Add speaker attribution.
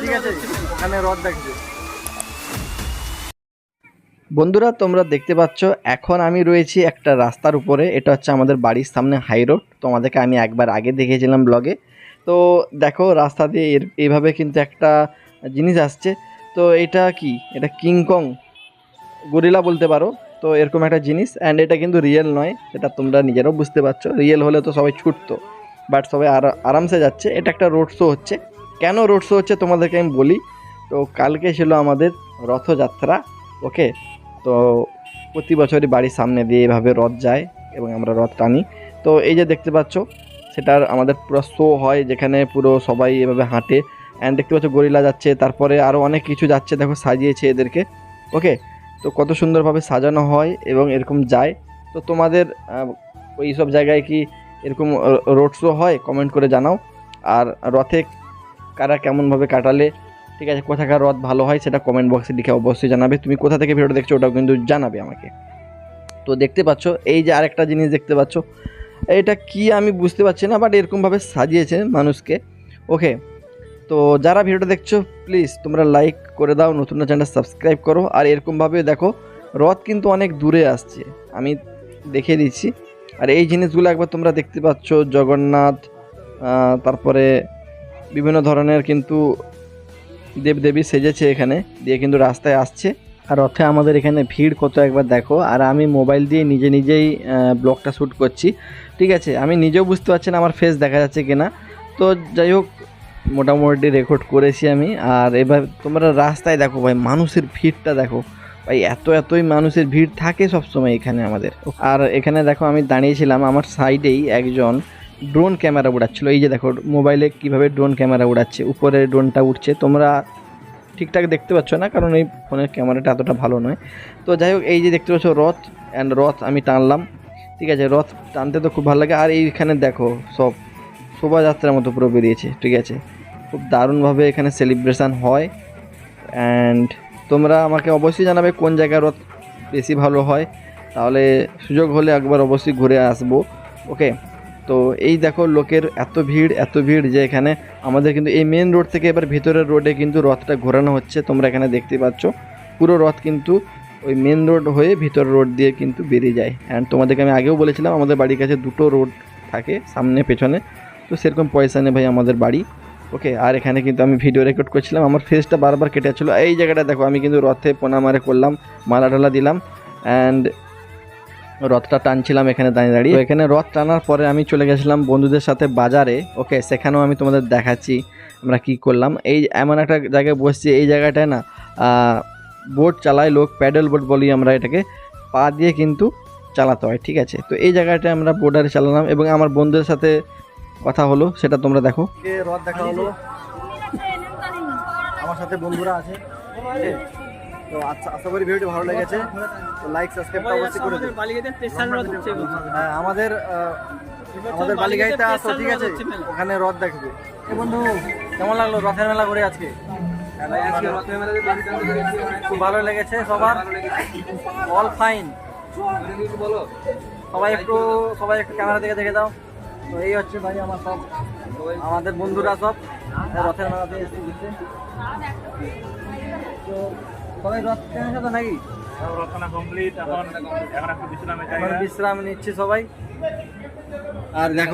Speaker 1: ঠিক আছে, ওখানে রথ দেখবে।
Speaker 2: বন্ধুরা তোমরা দেখতে পাচ্ছ এখন আমি রয়েছি একটা রাস্তার উপরে। এটা হচ্ছে আমাদের বাড়ির সামনে হাই রোড। তোমাদেরকে আমি একবার আগে দেখিয়েছিলাম ব্লগে। তো দেখো রাস্তা দিয়ে এইভাবে কিন্তু একটা জিনিস আসছে। তো এটা কি, এটা কিংকং গরিলা বলতে পারো। তো এরকম একটা জিনিস, অ্যান্ড এটা কিন্তু রিয়েল নয়, এটা তোমরা নিজেরাও বুঝতে পারছো। রিয়েল হলে তো সবাই ছুটতো, বাট সবাই আরামসে যাচ্ছে। এটা একটা রোড শো হচ্ছে। কেন রোড শো হচ্ছে তোমাদেরকে আমি বলি। তো কালকে ছিল আমাদের রথযাত্রা, ওকে। তো প্রতি বছরই বাড়ির সামনে দিয়ে এভাবে রথ যায় এবং আমরা রথ টানি। তো এই যে দেখতে পাচ্ছ, সেটার আমাদের পুরো শো হয়, যেখানে পুরো সবাই এভাবে হাঁটে। অ্যান্ড দেখতে পাচ্ছ গরিলা যাচ্ছে, তারপরে আরও অনেক কিছু যাচ্ছে, দেখো সাজিয়েছে এদেরকে, ওকে। তো কত সুন্দরভাবে সাজানো হয় এবং এরকম যায়। তো তোমাদের ওই সব জায়গায় কি এরকম রোড শো হয়? কমেন্ট করে জানাও। আর রথে কারা কেমনভাবে কাটালে, ঠিক আছে, কোথাকার রথ ভালো হয় সেটা কমেন্ট বক্সে লিখে অবশ্যই জানাবে। তুমি কোথা থেকে ভিডিওটা দেখছো ওটাও কিন্তু জানাবে আমাকে। তো দেখতে পাচ্ছ এই যে আরেকটা জিনিস দেখতে পাচ্ছ, এটা কি আমি বুঝতে পারছি না, বাট এরকমভাবে সাজিয়েছে মানুষকে, ওকে। তো যারা ভিডিওটা দেখছো প্লিজ তোমরা লাইক করে দাও, নতুন চ্যানেল সাবস্ক্রাইব করো। আর এরকমভাবে দেখো রথ কিন্তু অনেক দূরে আসছে, আমি দেখিয়ে দিচ্ছি। আর এই জিনিসগুলো একবার তোমরা দেখতে পাচ্ছ, জগন্নাথ, তারপরে বিভিন্ন ধরনের কিন্তু দেবদেবী সেজেছে এখানে দিয়ে কিন্তু রাস্তায় আসছে। আর রথে আমাদের এখানে ভিড় কত একবার দেখো। আর আমি মোবাইল দিয়ে নিজেই ব্লগটা শ্যুট করছি, ঠিক আছে। আমি নিজেও বুঝতে পারছি না আমার ফেস দেখা যাচ্ছে কিনা। তো যাই হোক, মোটামুটি রেকর্ড করেছি আমি। আর এবার তোমরা রাস্তায় দেখো ভাই, মানুষের ভিড়টা দেখো ভাই, এতই মানুষের ভিড় থাকে সবসময় এখানে আমাদের। আর এখানে দেখো আমি দাঁড়িয়েছিলাম, আমার সাইডেই একজন ড্রোন ক্যামেরা উড়াচ্ছিলো। এই যে দেখো মোবাইলে কিভাবে ড্রোন ক্যামেরা উড়াচ্ছে, উপরে ড্রোনটা উঠছে। তোমরা ঠিকঠাক দেখতে পাচ্ছ না, কারণ এই ফোনের ক্যামেরাটা এতটা ভালো নয়। তো যাই হোক, এই যে দেখতে পাচ্ছ রথ, অ্যান্ড রথ আমি টানলাম, ঠিক আছে। রথ টানতে তো খুব ভালো লাগে। আর এইখানে দেখো সব শোভাযাত্রার মতো পুরো বেরিয়েছে, ঠিক আছে। খুব দারুণভাবে এখানে সেলিব্রেশান হয়। অ্যান্ড তোমরা আমাকে অবশ্যই জানাবে কোন জায়গায় রথ বেশি ভালো হয়, তাহলে সুযোগ হলে একবার অবশ্যই ঘুরে আসবো, ওকে। তো এই দেখো লোকের এত ভিড় যে এখানে আমাদের কিন্তু এই মেন রোড থেকে এবার ভিতরের রোডে কিন্তু রথটা ঘোরানো হচ্ছে। তোমরা এখানে দেখতে পাচ্ছ পুরো রথ কিন্তু ওই মেন রোড হয়ে ভিতর রোড দিয়ে কিন্তু বেরিয়ে যায়। অ্যান্ড তোমাদেরকে আমি আগেও বলেছিলাম আমাদের বাড়ির কাছে দুটো রোড থাকে, সামনে পেছনে। তো সেরকম পয়সা নেই ভাই আমাদের বাড়ি, ওকে। আর এখানে কিন্তু আমি ভিডিও রেকর্ড করছিলাম, আমার ফেসটা বারবার কেটে যাচ্ছিলো। এই জায়গাটা দেখো, আমি কিন্তু রথে পোনামারে করলাম, মালা টালা দিলাম, অ্যান্ড রথটা টানছিলাম এখানে দাঁড়িয়ে। এখানে রথ টানার পরে আমি চলে গেছিলাম বন্ধুদের সাথে বাজারে, ওকে। সেখানেও আমি তোমাদের দেখাচ্ছি আমরা কি করলাম। এই এমন একটা জায়গায় বসছি, এই জায়গাটায় না বোট চালায় লোক, প্যাডেল বোট বলি আমরা এটাকে, পা দিয়ে কিন্তু চালাতে হয়, ঠিক আছে। তো এই জায়গাটায় আমরা বোর্ডারে চালালাম এবং আমার বন্ধুদের সাথে কথা হলো, সেটা তোমরা দেখো।
Speaker 1: রথ দেখা হলো, আমার সাথে বন্ধুরা আছে। তো আচ্ছা, আশা করি ভিডিওটি ভালো লেগেছে। তো লাইক সাবস্ক্রাইব অবশ্যই করে দিন। হ্যাঁ, আমাদের বালিগাইতে আসো, ঠিক আছে, ওখানে রথ দেখবে। বন্ধু কেমন লাগলো রথের মেলা করে আজকে? খুব ভালো লেগেছে সবার, অল ফাইন। সবাই একটু ক্যামেরা থেকে দেখে দাও। তো এই হচ্ছে ভাই আমার সব আমাদের বন্ধুরা সব রথের মেলাতে এসে দিচ্ছে। তো সবাই রথ টেনেছে তো নাকি?
Speaker 3: কমপ্লিট, এখন একটু
Speaker 1: বিশ্রাম নিচ্ছি সবাই। আর দেখো